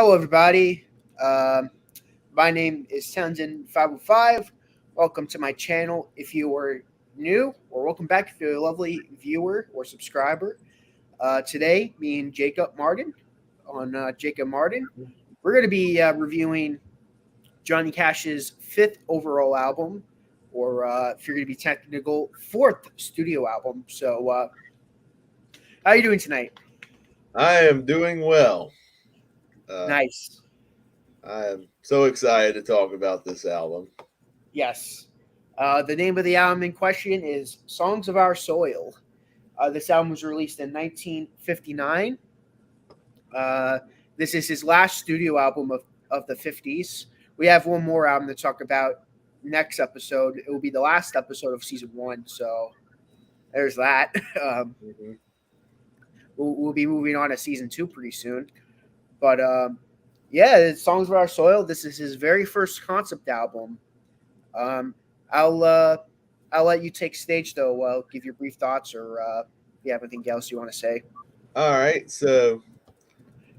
Hello, everybody. Um, my name is Townsend 505. Welcome to my channel. If you are new, or welcome back if you're a lovely viewer or subscriber. Today, me and Jacob Martin on Jacob Martin, we're going to be reviewing Johnny Cash's fifth overall album, or if you're going to be technical, fourth studio album. So, how are you doing tonight? I am doing well. Uh, Nice. I am so excited to talk about this album. Yes. The name of the album in question is Songs of Our Soil. This album was released in 1959. Uh, this is his last studio album of the 50s. We have one more album to talk about next episode. It will be the last episode of season one. So there's that. Mhm. We'll be moving on to season two pretty soon. But yeah, it's Songs of Our Soil. This is his very first concept album. Um, I'll I'll let you take stage though. Give your brief thoughts, or if you have anything else you want to say. All right, so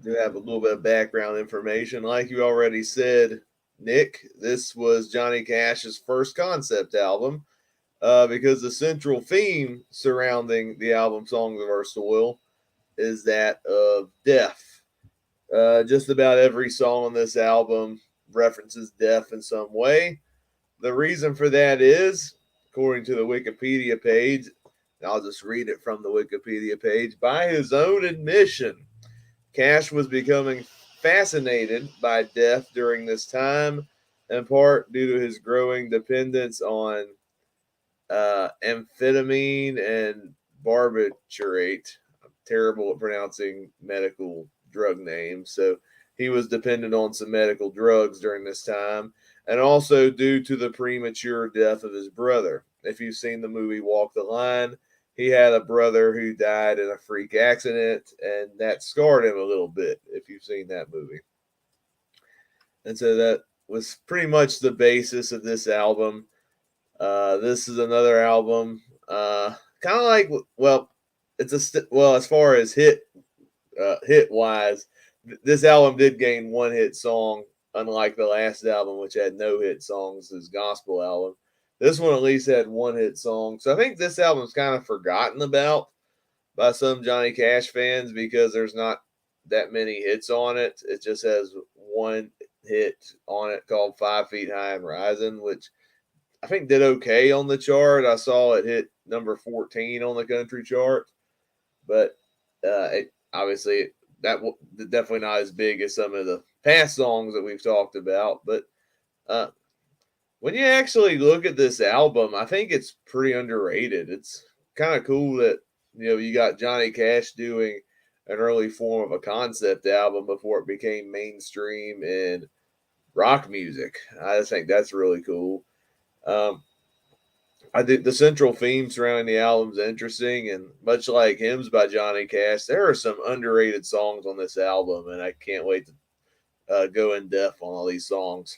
do have a little bit of background information. Like you already said, Nick, this was Johnny Cash's first concept album because the central theme surrounding the album Songs of Our Soil is that of death. Just about every song on this album references death in some way. The reason for that is, according to the Wikipedia page, and I'll just read it from the Wikipedia page, by his own admission, Cash was becoming fascinated by death during this time, in part due to his growing dependence on amphetamine and barbiturate. I'm terrible at pronouncing medical drug names. So he was dependent on some medical drugs during this time, and also due to the premature death of his brother. If you've seen the movie Walk the Line, he had a brother who died in a freak accident, and that scarred him a little bit, if you've seen that movie. And so that was pretty much the basis of this album. This is another album, kind of like, well, well, as far as hit wise, this album did gain one hit song, unlike the last album, which had no hit songs, his gospel album. This one at least had one hit song, so I think this album's kind of forgotten about by some Johnny Cash fans because there's not that many hits on it. It just has one hit on it called 5 Feet High and Rising, which I think did okay on the chart. I saw it hit number 14 on the country chart, but it obviously definitely not as big as some of the past songs that we've talked about. But uh, when you actually look at this album, I think it's pretty underrated. It's kind of cool that you got Johnny Cash doing an early form of a concept album before it became mainstream in rock music. I just think that's really cool. Um, I think the central theme surrounding the album is interesting, and much like Hymns by Johnny Cash, there are some underrated songs on this album, and I can't wait to go in depth on all these songs.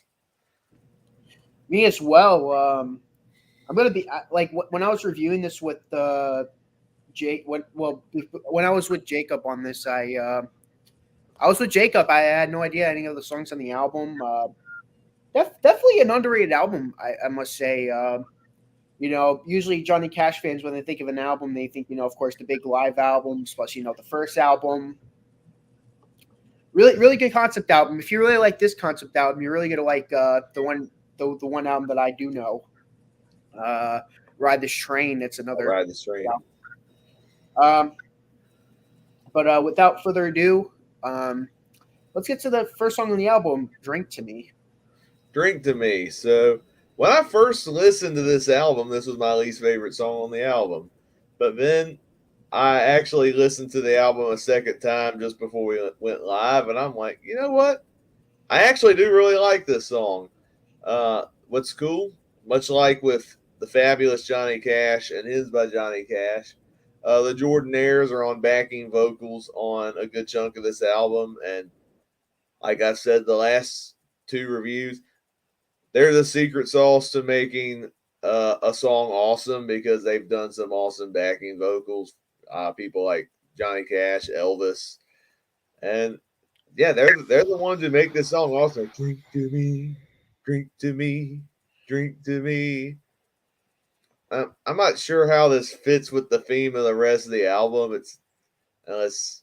Me as well. I'm gonna be like when I was reviewing this with Jake. When I was with Jacob on this, I was with Jacob. I had no idea any of the songs on the album. Definitely an underrated album, I must say. Usually Johnny Cash fans, when they think of an album, they think, of course, the big live albums, plus, the first album. Really, really good concept album. If you really like this concept album, you're really gonna like the one album that I do know. Uh, Ride This Train. It's I'll another. ride this train. Um, but without further ado, um, let's get to the first song on the album, "Drink to Me." Drink to Me. So when I first listened to this album, this was my least favorite song on the album. But then I actually listened to the album a second time just before we went live, and I'm like, you know what? I actually do really like this song. What's cool, much like with the fabulous Johnny Cash and His by Johnny Cash, the Jordanaires are on backing vocals on a good chunk of this album, and like I said, the last two reviews, they're the secret sauce to making a song awesome because they've done some awesome backing vocals. People like Johnny Cash, Elvis, and yeah, they're the ones who make this song. Also, drink to me, drink to me, drink to me. I'm not sure how this fits with the theme of the rest of the album. It's unless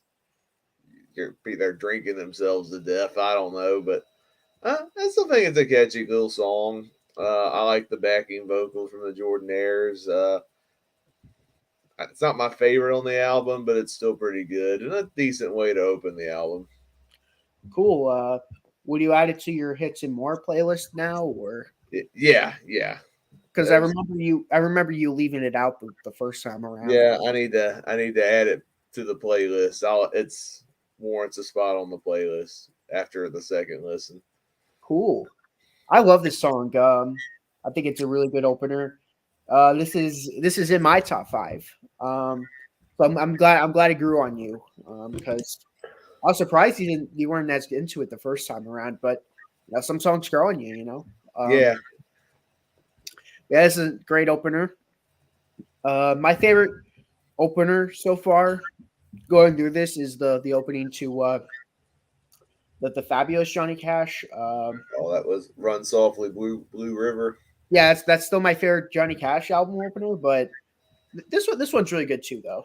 they're drinking themselves to death. I don't know, but I still think it's a catchy little song. I like the backing vocals from the Jordanaires. It's not my favorite on the album, but it's still pretty good and a decent way to open the album. Cool. Would you add it to your hits and more playlist now, or Yeah, yeah. because I remember you leaving it out the first time around. Yeah, I need to add it to the playlist. It's warrants a spot on the playlist after the second listen. Cool. I love this song. I think it's a really good opener. This is in my top five. So I'm glad it grew on you. Because I was surprised you weren't as into it the first time around, but some songs grow on you. Yeah, Yeah, this is a great opener. My favorite opener so far going through this is the opening to the fabulous Johnny Cash. oh, that was "Run Softly, Blue River." Yeah, that's still my favorite Johnny Cash album opener, but this one's really good too, though.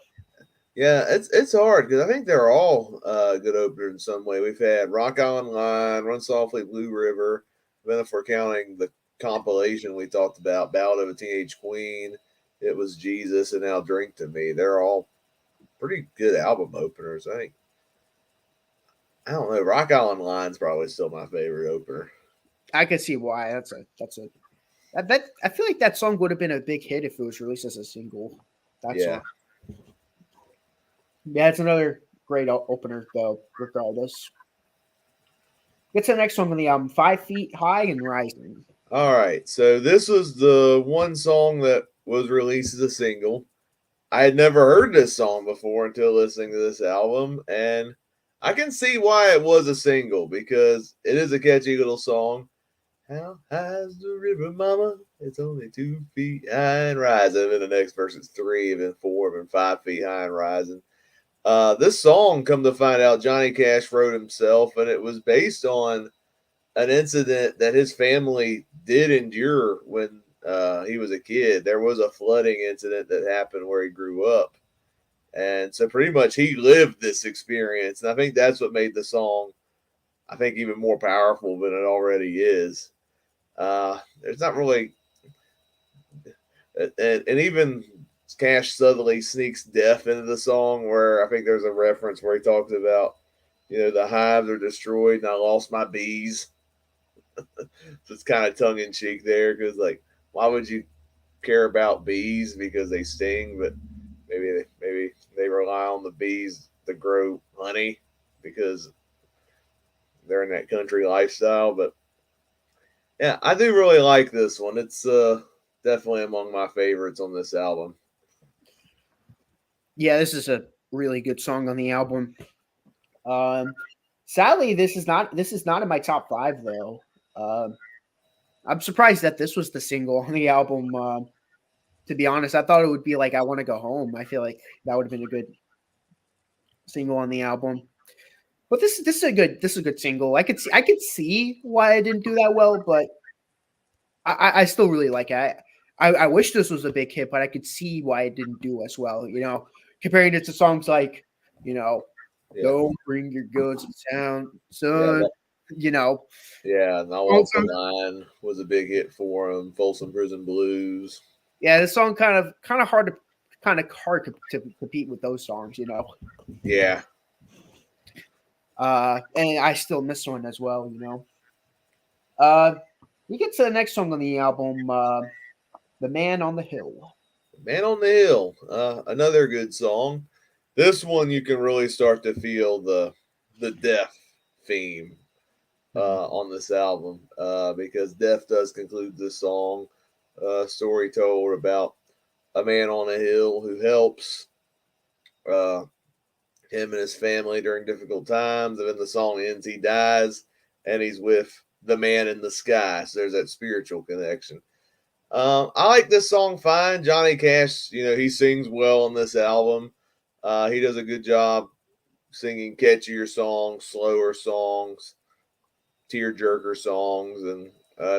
Yeah, it's hard because I think they're all good openers in some way. We've had "Rock Island Line," "Run Softly, Blue River." Then if we're counting the compilation we talked about, "Ballad of a Teenage Queen," "It Was Jesus," and now "Drink to Me." They're all pretty good album openers. I don't know. "Rock Island Line's" probably still my favorite opener. I can see why. That I feel like that song would have been a big hit if it was released as a single. That Yeah. song. Yeah, it's another great opener though. Regardless, get to the next song on the album, 5 Feet High and Rising. All right. So this was the one song that was released as a single. I had never heard this song before until listening to this album, and I can see why it was a single because it is a catchy little song. How high's the river, mama? It's only 2 feet high and rising. And then the next verse is 3, and then 4, and then 5 feet high and rising. This song, come to find out, Johnny Cash wrote himself, and it was based on an incident that his family did endure when he was a kid. There was a flooding incident that happened where he grew up. And so pretty much he lived this experience. And I think that's what made the song, I think, even more powerful than it already is. There's not really, and even Cash subtly sneaks death into the song, where I think there's a reference where he talks about, the hives are destroyed and I lost my bees. So it's kind of tongue in cheek there because, like, why would you care about bees because they sting? But maybe they rely on the bees to grow honey because they're in that country lifestyle. But yeah, I do really like this one. It's definitely among my favorites on this album. Yeah, this is a really good song on the album. Sadly, this is not in my top five though. I'm surprised that this was the single on the album. To be honest, I thought it would be like "I Want to Go Home." I feel like that would have been a good single on the album. But this is a good single. I could see why I didn't do that well, but I still really like it. I wish this was a big hit, but I could see why it didn't do as well. Comparing it to songs like, you know, Yeah, "Don't Bring Your Goods to Town, yeah, Son." You know, yeah. And I Walk the Line was a big hit for him. Folsom Prison Blues. yeah, the song kind of hard to compete with those songs. Yeah. And I still miss one as well. Uh, we get to the next song on the album, "The Man on the Hill." Man on the Hill, another good song. This one you can really start to feel the death theme on this album because death does conclude this song. Story told about a man on a hill who helps uh, him and his family during difficult times, and then the song ends. He dies, and he's with the man in the sky. So there's that spiritual connection. I like this song fine. Johnny Cash, he sings well on this album. He does a good job singing catchier songs, slower songs, tearjerker songs, and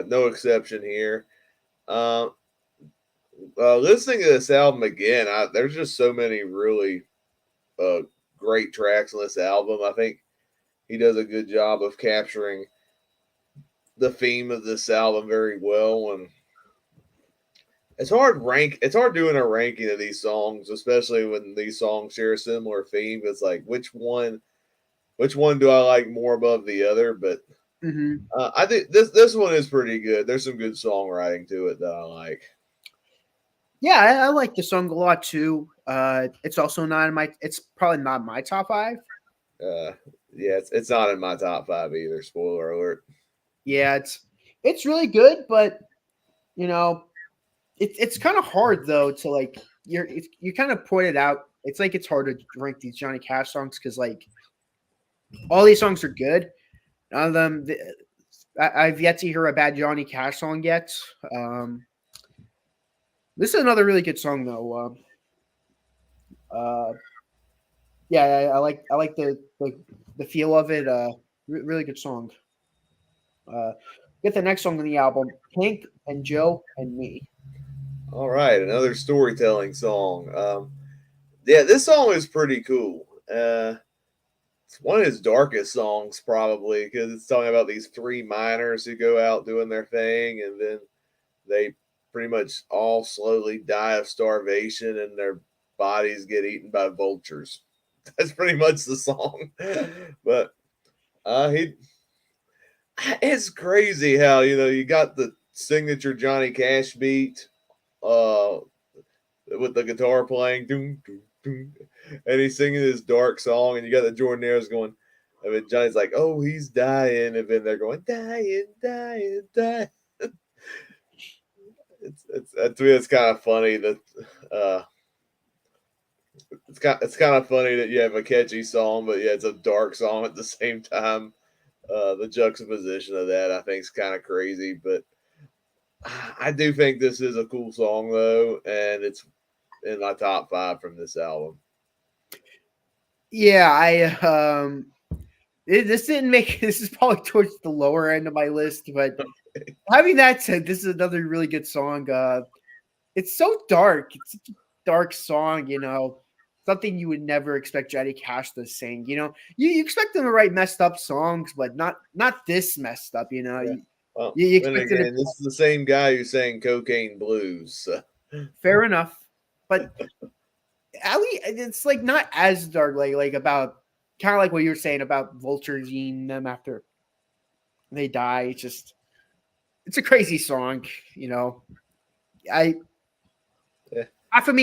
no exception here. Uh, Listening to this album again, there's just so many really uh, great tracks on this album. I think he does a good job of capturing the theme of this album very well, and it's hard doing a ranking of these songs, especially when these songs share a similar theme. It's like which one do I like more above the other? But Mm-hmm. I think this one is pretty good. There's some good songwriting to it that I like. Yeah, I like the song a lot too. It's also not in my. It's probably not my top five. Uh, yeah, it's not in my top five either. Spoiler alert. Yeah, it's really good, but you know, it's kind of hard though to like you kind of pointed out. It's like it's hard to rank these Johnny Cash songs because like all these songs are good. None of them. I've yet to hear a bad Johnny Cash song yet. This is another really good song though. Uh, yeah, I like the feel of it. Really good song. Uh, get the next song on the album, Pink and Joe and Me. All right, another storytelling song. Yeah, this song is pretty cool. It's one of his darkest songs, probably, because it's talking about these three miners who go out doing their thing, and then they pretty much all slowly die of starvation, and their bodies get eaten by vultures. That's pretty much the song. But he, it's crazy how you got the signature Johnny Cash beat, uh, with the guitar playing, doom, doom, doom, and he's singing this dark song, and you got the Jordanaires going. I mean, Johnny's like, "Oh, he's dying," and then they're going, "Dying, dying, dying." It's to me, it's kind of funny that uh, it's kind of funny that you have a catchy song, but yeah, it's a dark song at the same time. The juxtaposition of that, I think, is kind of crazy, but I do think this is a cool song though, and it's in my top five from this album. Yeah, this didn't make this is probably towards the lower end of my list, but having that said, this is another really good song. It's so dark. It's such a dark song, something you would never expect Johnny Cash to sing. You expect him to write messed up songs, but not this messed up. Yeah. Well, You then expect it to again, this is the same guy who sang "Cocaine Blues." So. fair enough, but at least it's like not as dark, like about kind of like what you were saying about vultures eating them after they die. It's a crazy song. I Yeah. half of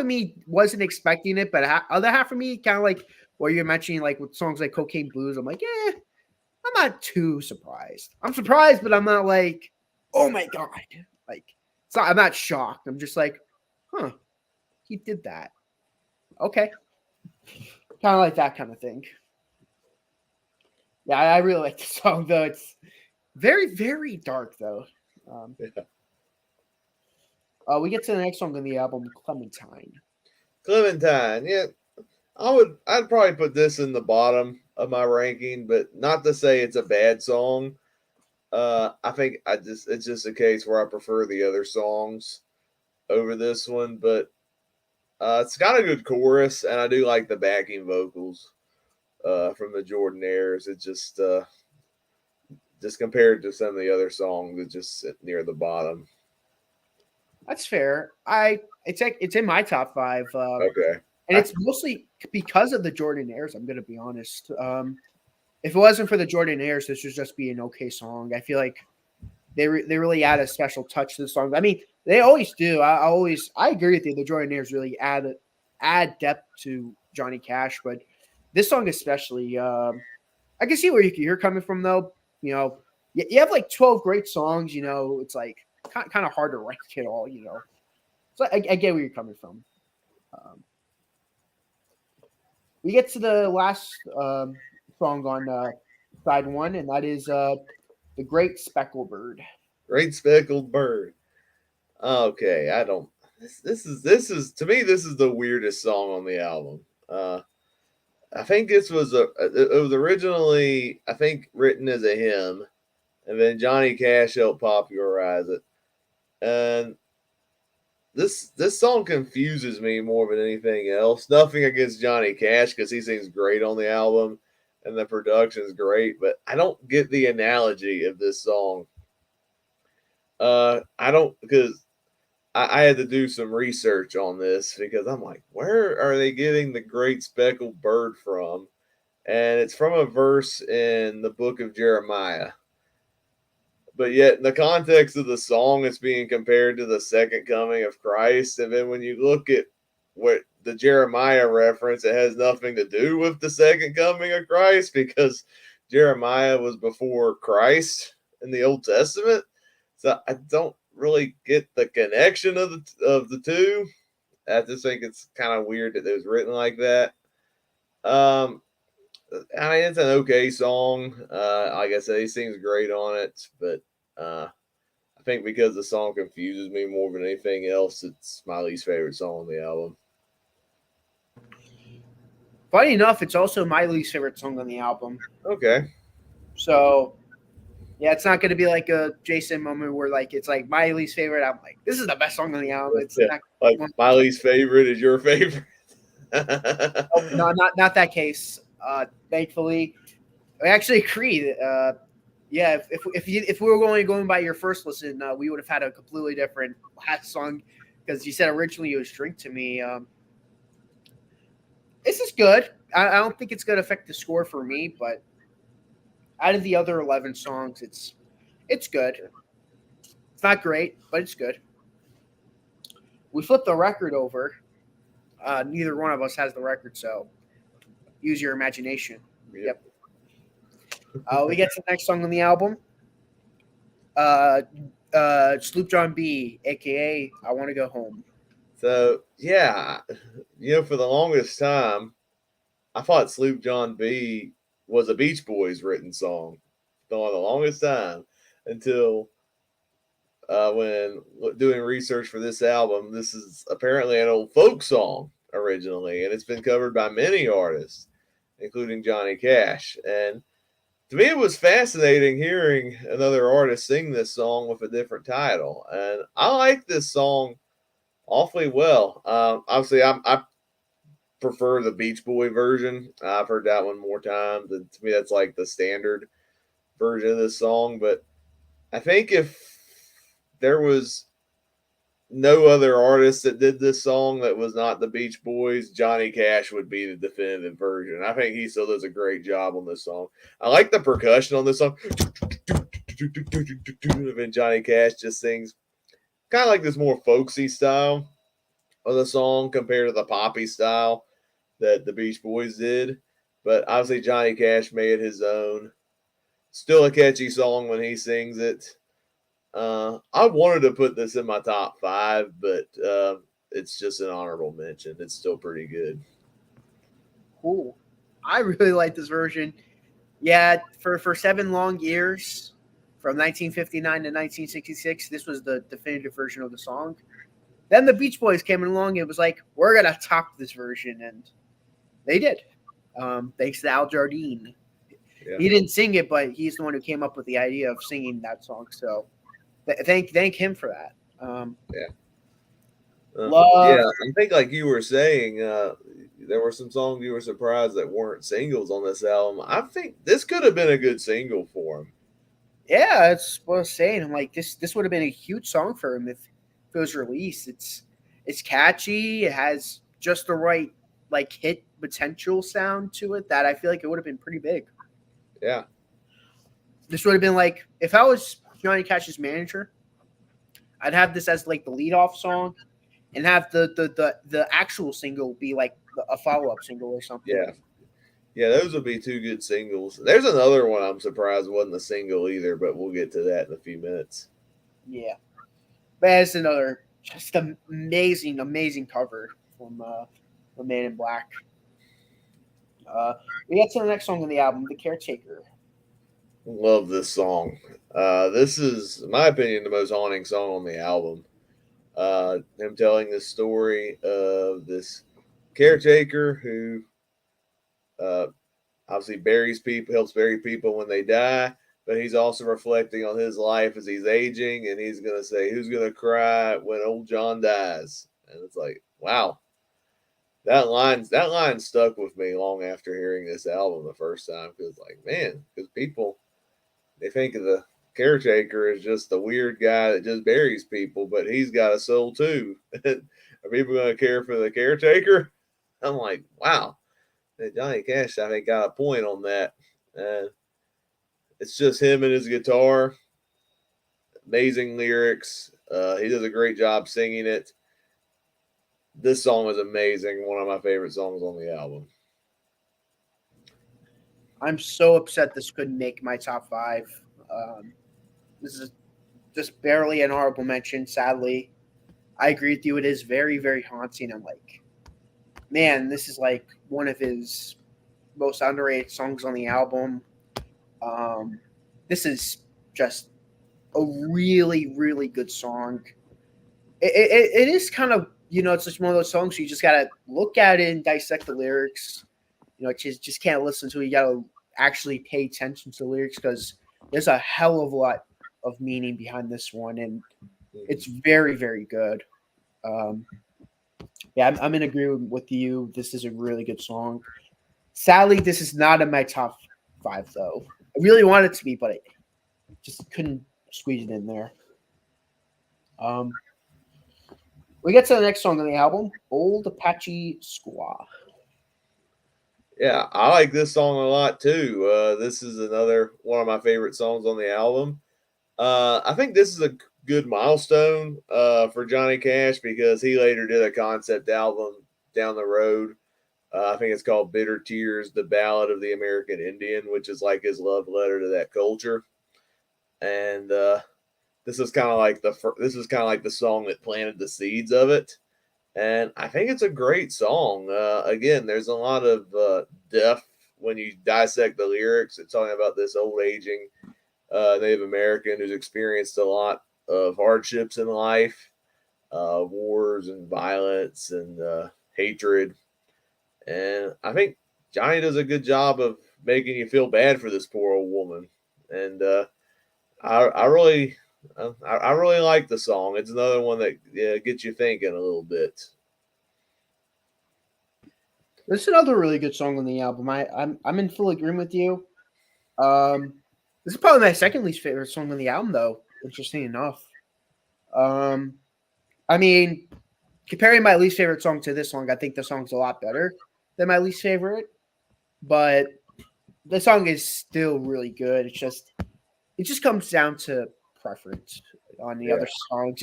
me wasn't expecting it, but other half of me kind of like what you're mentioning, like with songs like Cocaine Blues. I'm like, yeah, I'm not too surprised. I'm surprised, but I'm not like, oh my god, like I'm not shocked. I'm just like, huh, he did that. Okay, kind of like that kind of thing. Yeah, I really like the song though. It's very very dark though. Um, Yeah. we get to the next song on the album, Clementine. Clementine, yeah, I'd probably put this in the bottom of my ranking, but not to say it's a bad song. I think it's just a case where I prefer the other songs over this one, but it's got a good chorus, and I do like the backing vocals from the Jordanaires. It just compared to some of the other songs, it just sit near the bottom. That's fair. It's in my top five, Okay. and it's mostly because of the Jordanaires. I'm gonna be honest. If it wasn't for the Jordanaires, this would just be an okay song. I feel like they really add a special touch to the song. I mean, they always do. I agree with you. The Jordanaires really add depth to Johnny Cash, but this song especially, I can see where you're coming from though. You have like 12 great songs. It's like kind of hard to rank it all. So I get where you're coming from. Um, we get to the last song on side one, and that is The Great Speckled Bird. Great Speckled Bird. Okay, I don't. This is to me this is the weirdest song on the album. I think this was it was originally, I think, written as a hymn, and then Johnny Cash helped popularize it. And this song confuses me more than anything else. Nothing against Johnny Cash because he sings great on the album and the production is great, but I don't get the analogy of this song. I don't because I had to do some research on this because I'm like, where are they getting the great speckled bird from? And it's from a verse in the book of Jeremiah. But yet, in the context of the song, it's being compared to the second coming of Christ. And then when you look at what the Jeremiah reference, it has nothing to do with the second coming of Christ because Jeremiah was before Christ in the Old Testament. So I don't really get the connection of the two. I just think it's kind of weird that it was written like that. I mean, it's an okay song. Like I said, he sings great on it, but I think because the song confuses me more than anything else, it's my least favorite song on the album. Funny enough, it's also my least favorite song on the album. Okay. So, yeah, it's not going to be like a Jason moment where like it's like my least favorite. I'm like, this is the best song on the album. It's Yeah. not Like my least favorite is your favorite. oh, no, not that case. Thankfully, I actually agree. Yeah, if we were going by your first listen, we would have had a completely different last song because you said originally it was "Drink to Me." This is good. I don't think it's going to affect the score for me, but out of the other 11 songs, it's good. It's not great, but it's good. We flipped the record over. Neither one of us has the record, so use your imagination. Yep. We get to the next song on the album. Sloop John B, aka "I Want to Go Home." So yeah, for the longest time, I thought Sloop John B was a Beach Boys written song. For the longest time, until when doing research for this album, this is apparently an old folk song originally, and it's been covered by many artists, including Johnny Cash. And to me, it was fascinating hearing another artist sing this song with a different title. And I like this song awfully well. Obviously, I prefer the Beach Boy version. I've heard that one more times, and to me, that's like the standard version of this song. But I think if there was no other artist that did this song that was not the Beach Boys, Johnny Cash would be the definitive version. I think he still does a great job on this song. I like the percussion on this song. And Johnny Cash just sings kind of like this more folksy style of the song compared to the poppy style that the Beach Boys did. But obviously, Johnny Cash made his own. Still a catchy song when he sings it. I wanted to put this in my top 5, but it's just an honorable mention. It's still pretty good. Cool. I really like this version. Yeah, for 7 long years, from 1959 to 1966, this was the definitive version of the song. Then the Beach Boys came along and it was like, we're going to top this version. And they did. Thanks to Al Jardine. Yeah. He didn't sing it, but he's the one who came up with the idea of singing that song. So thank him for that. Yeah. Yeah, I think like you were saying, there were some songs you were surprised that weren't singles on this album. I think this could have been a good single for him. Yeah, that's what I was saying. I'm like, this would have been a huge song for him if it was released. It's catchy. It has just the right like hit potential sound to it that I feel like it would have been pretty big. Yeah. This would have been like if I was Johnny Cash's manager, I'd have this as like the lead-off song and have the actual single be like a follow-up single or something. Yeah. Yeah, those would be 2 good singles. There's another one I'm surprised wasn't a single either, but we'll get to that in a few minutes. Yeah. But it's another just amazing, amazing cover from Man in Black. We get to the next song on the album, The Caretaker. Love this song. This is, in my opinion, the most haunting song on the album. Him telling the story of this caretaker who uh, obviously buries people, helps bury people when they die, but he's also reflecting on his life as he's aging, and he's gonna say, "Who's gonna cry when old John dies?" And it's like, wow, that line stuck with me long after hearing this album the first time because, like, man, because people they think of the caretaker as just the weird guy that just buries people, but he's got a soul too. Are people gonna care for the caretaker? I'm like, wow. Johnny Cash, I think, got a point on that. Uh, it's just him and his guitar. Amazing lyrics. He does a great job singing it. This song is amazing. One of my favorite songs on the album. I'm so upset this couldn't make my top 5. This is just barely an honorable mention, sadly. I agree with you. It is very, very haunting. I'm like, man, this is like one of his most underrated songs on the album. This is just a really, really good song. It is kind of, it's just one of those songs you just got to look at it and dissect the lyrics. Just can't listen to it. You got to actually pay attention to the lyrics because there's a hell of a lot of meaning behind this one, and it's very, very good. Yeah, I'm in agreement with you. This is a really good song. Sadly, this is not in my top 5, though. I really wanted it to be, but I just couldn't squeeze it in there. We get to the next song on the album, Old Apache Squaw. Yeah, I like this song a lot too. This is another one of my favorite songs on the album. I think this is a good milestone for Johnny Cash because he later did a concept album down the road. I think it's called Bitter Tears, The Ballad of the American Indian, which is like his love letter to that culture. And this is kind of like the song that planted the seeds of it. And I think it's a great song. Again, there's a lot of depth when you dissect the lyrics. It's talking about this old aging Native American who's experienced a lot of hardships in life, wars and violence and hatred. And I think Johnny does a good job of making you feel bad for this poor old woman. And I really I really like the song. It's another one that gets you thinking a little bit. This is another really good song on the album. I'm in full agreement with you. This is probably my second least favorite song on the album, though. Interesting enough. I mean, comparing my least favorite song to this song, I think the song's a lot better than my least favorite. But the song is still really good. It just comes down to preference on the other songs.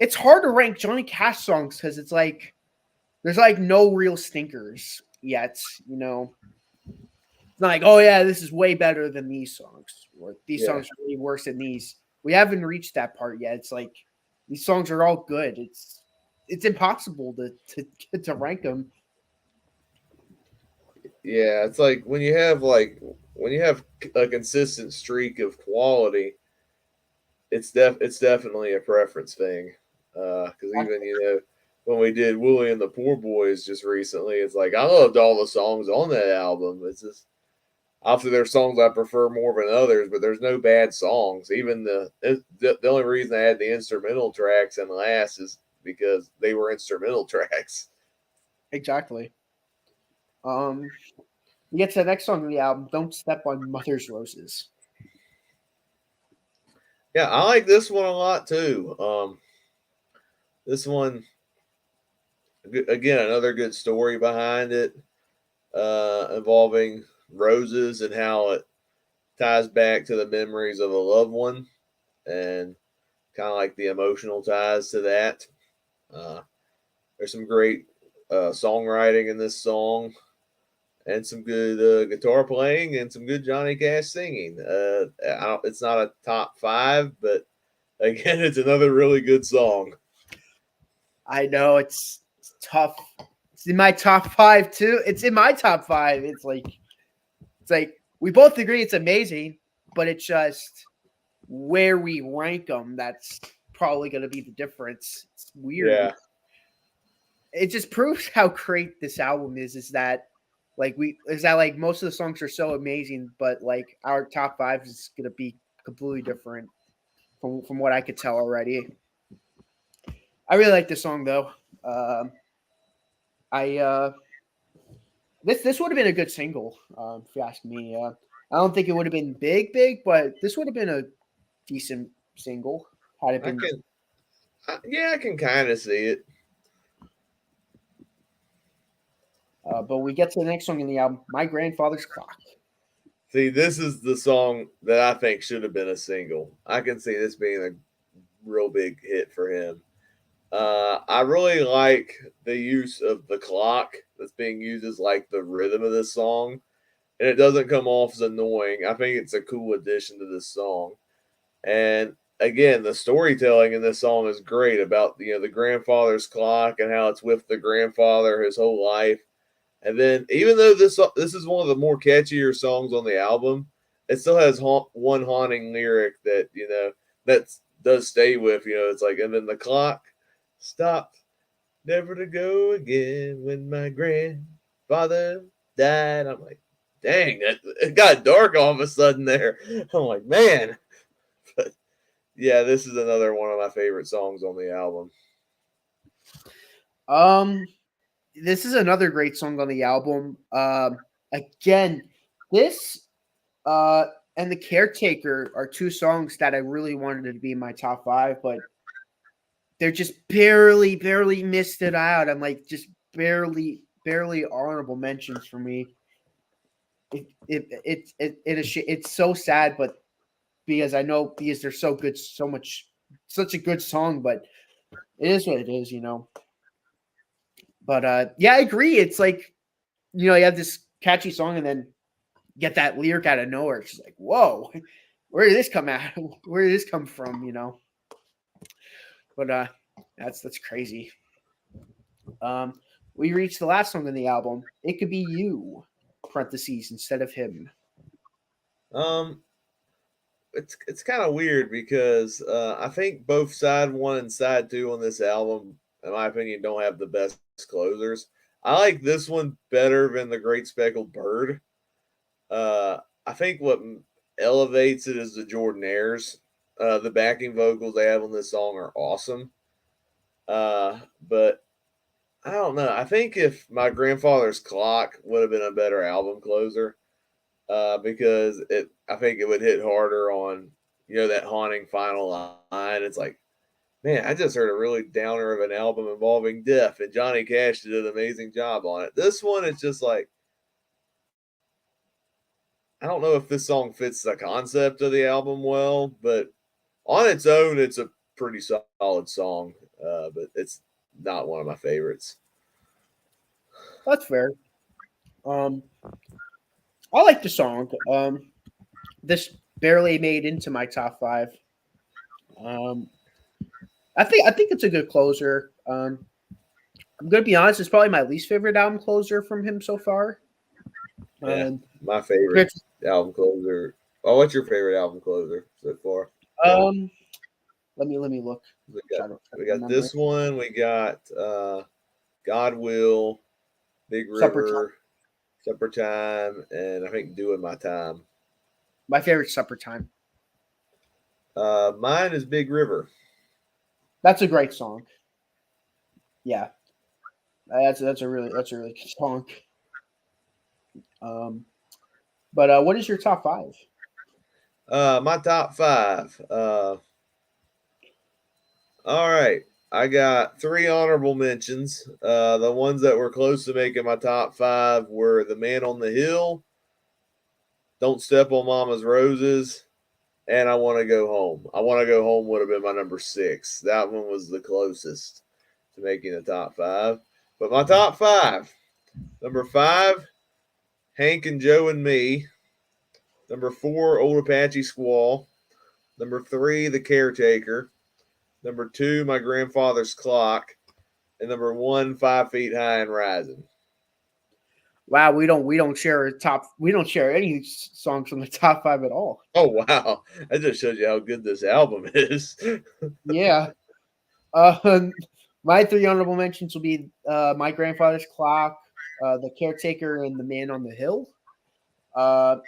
It's hard to rank Johnny Cash songs because it's like there's like no real stinkers yet. It's not like, oh yeah, this is way better than these songs, or these songs are really worse than these. We haven't reached that part yet. It's like these songs are all good. It's impossible to rank them. Yeah, it's like when you have a consistent streak of quality, it's definitely a preference thing. Because even when we did Willie and the Poor Boys just recently, it's like I loved all the songs on that album. It's just obviously there's songs I prefer more than others, but there's no bad songs. Even the only reason I had the instrumental tracks in last is because they were instrumental tracks. Exactly. We get to the next song on the album, Don't Step on Mother's Roses. Yeah, I like this one a lot too. This one, again, another good story behind it, involving roses and how it ties back to the memories of a loved one and kind of like the emotional ties to that. Uh, there's some great songwriting in this song and some good guitar playing and some good Johnny Cash singing. It's not a top 5, but again, it's another really good song. I know it's tough. It's in my top 5 too. It's in my top 5. It's like we both agree it's amazing, but it's just where we rank them. That's probably going to be the difference. It's weird. Yeah. It just proves how great this album is that Like is that like most of the songs are so amazing, but like our top five is gonna be completely different from what I could tell already. I really like this song though. I this would have been a good single, if you ask me. I don't think it would have been big, but this would have been a decent single had it I been. can, I can kind of see it. But we get to the next song in the album, "My Grandfather's Clock." See, this is the song that I think should have been a single. I can see this being a real big hit for him. I really like the use of the clock that's being used as like the rhythm of this song, and it doesn't come off as annoying. I think it's a cool addition to this song. And again, the storytelling in this song is great about the grandfather's clock and how it's with the grandfather his whole life. And then even though this is one of the more catchier songs on the album, it still has one haunting lyric that that does stay with. It's like, and then the clock stopped, never to go again when my grandfather died. I'm like, dang, it got dark all of a sudden there. I'm like, man. But yeah, this is another one of my favorite songs on the album. This is another great song on the album. Again, this and The Caretaker are two songs that I really wanted to be in my top five, but they're just barely missed it out. I'm like, just barely honorable mentions for me. It's so sad, but because I know because they're so good, such a good song, but it is what it is, But yeah, I agree. It's like, you have this catchy song and then get that lyric out of nowhere. It's just like, whoa, where did this come out? Where did this come from? But that's crazy. We reached the last song in the album. It Could Be You, parentheses, instead of him. It's kind of weird because I think both side one and side two on this album, in my opinion, don't have the best closers. I like this one better than The Great Speckled Bird. I think what elevates it is the Jordanaires. The backing vocals they have on this song are awesome. But I don't know. I think if My Grandfather's Clock would have been a better album closer, because I think it would hit harder on that haunting final line. It's like, man, I just heard a really downer of an album involving death, and Johnny Cash did an amazing job on it. This one is just like, I don't know if this song fits the concept of the album well, but on its own, it's a pretty solid song. But it's not one of my favorites. That's fair. I like the song. This barely made into my top five. I think it's a good closer. I'm gonna be honest; it's probably my least favorite album closer from him so far. Yeah, my favorite album closer. Oh, what's your favorite album closer so far? Let me look. We got this one. We got God Will, Big River, Supper Time, and I think Doing My Time. My favorite, Supper Time. Mine is Big River. That's a great song. Yeah, that's a really good song. But what is your top five? My top five. All right. I got 3 honorable mentions. The ones that were close to making my top 5 were The Man on the Hill, Don't Step on Mama's Roses, and I Want to Go Home. I Want to Go Home would have been my number 6. That one was the closest to making the top 5. But my top 5, number 5, Hank and Joe and Me. Number 4, Old Apache Squaw. Number 3, The Caretaker. Number 2, My Grandfather's Clock. And number 1, 5 Feet High and Rising. Wow, we don't share any songs from the top 5 at all. Oh wow, that just shows you how good this album is. Yeah. My 3 honorable mentions will be My Grandfather's Clock, The Caretaker and The Man on the Hill.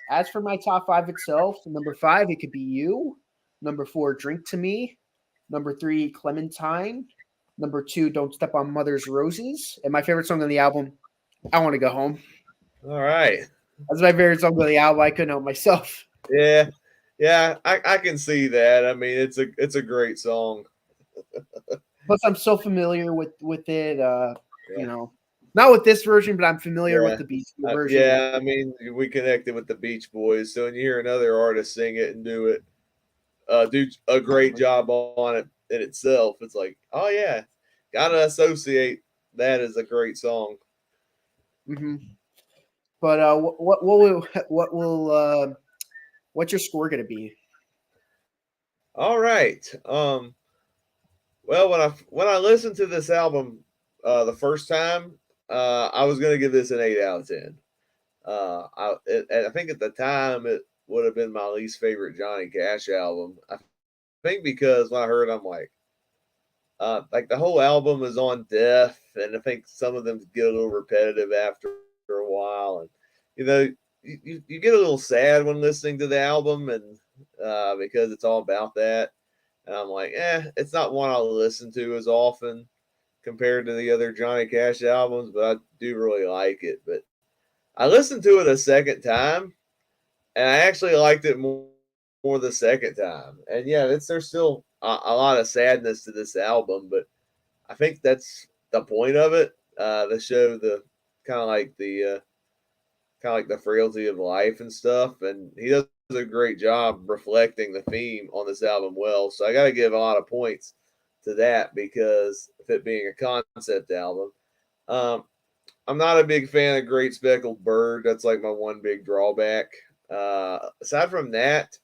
As for my top five itself, number five, it could be You. Number four, Drink to Me. Number three, Clementine. Number two, Don't Step on Mother's Roses. And my favorite song on the album, I Want to Go Home. All right. That's my favorite song on the album. I couldn't help myself. Yeah. Yeah, I can see that. I mean, it's a great song. Plus, I'm so familiar with it. Yeah. You know, not with this version, but I'm familiar Yeah. with the Beach Boys version. Yeah, I mean, we connected with the Beach Boys, so when you hear another artist sing it and do a great job on it in itself, it's like, oh yeah, gotta associate that as a great song. Mm-hmm. But what's your score gonna be? All right. Well, when I listened to this album the first time, I was gonna give this an 8 out of 10. I think at the time it would have been my least favorite Johnny Cash album. I think because when I heard it, I'm like the whole album is on death, and I think some of them get a little repetitive after a while, and you know you get a little sad when listening to the album, and because it's all about that, and I'm like, it's not one I'll listen to as often compared to the other Johnny Cash albums, but I do really like it. But I listened to it a second time, and I actually liked it more the second time. And yeah, there's still a lot of sadness to this album, but I think that's the point of it, to show the kind of like the frailty of life and stuff. And he does a great job reflecting the theme on this album well. So I got to give a lot of points to that because of it being a concept album. I'm not a big fan of Great Speckled Bird. That's like my one big drawback. Aside from that,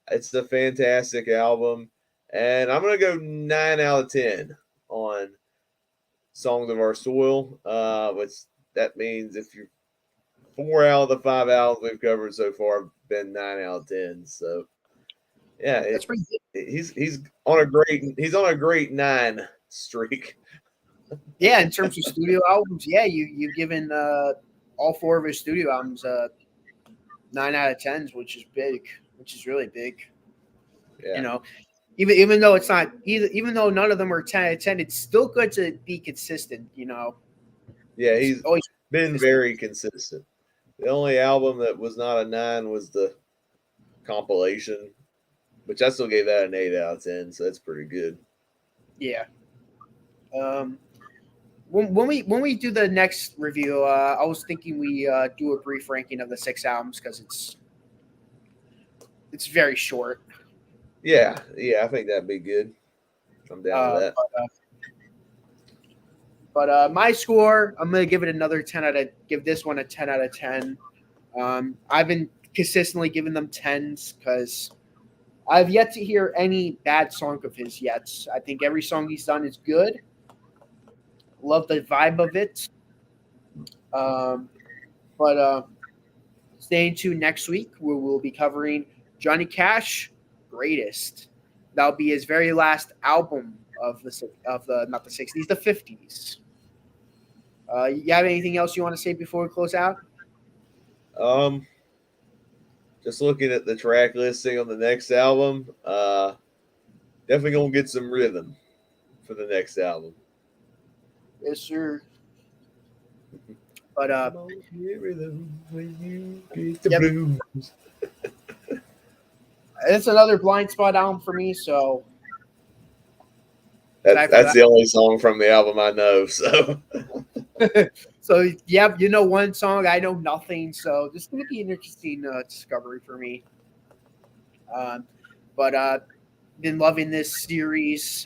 it's a fantastic album. And I'm going to go 9 out of 10 on Songs of Our Soil, which that means if you're 4 out of the 5 albums we've covered so far have been 9 out of 10. So yeah, That's pretty good. he's on a great 9 streak. Yeah, in terms of studio albums, yeah, you've given all four of his studio albums 9 out of 10s, which is big, which is really big. Yeah. You know, even though it's not even though none of them are 10 out of 10, it's still good to be consistent. You know. Yeah, he's always been consistent. very consistent. The only album that was not a 9 was the compilation, which I still gave that an 8 out of 10, so that's pretty good. Yeah. When we do the next review, I was thinking we do a brief ranking of the 6 albums because it's very short. Yeah, I think that'd be good. I'm down with that. But my score, I'm gonna give it another 10 out of give this one a 10 out of 10. I've been consistently giving them 10s because I've yet to hear any bad song of his yet. I think every song he's done is good. Love the vibe of it. But stay tuned next week where we'll be covering Johnny Cash Greatest. That'll be his very last album of the not the 60s, the 50s. You have anything else you want to say before we close out? Just looking at the track listing on the next album, definitely gonna get some rhythm for the next album. Yes, sir. But it's another blind spot album for me, so that's the only song from the album I know. So so yeah, you know one song, I know nothing, so this is gonna be an interesting discovery for me. But been loving this series.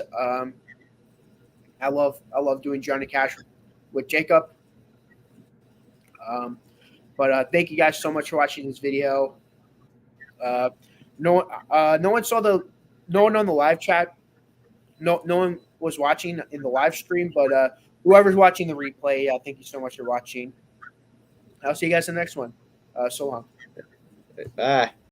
I love doing Johnny Cash with Jacob. But thank you guys so much for watching this video. No one on the live chat. No one was watching in the live stream, but whoever's watching the replay, thank you so much for watching. I'll see you guys in the next one. So long. bye.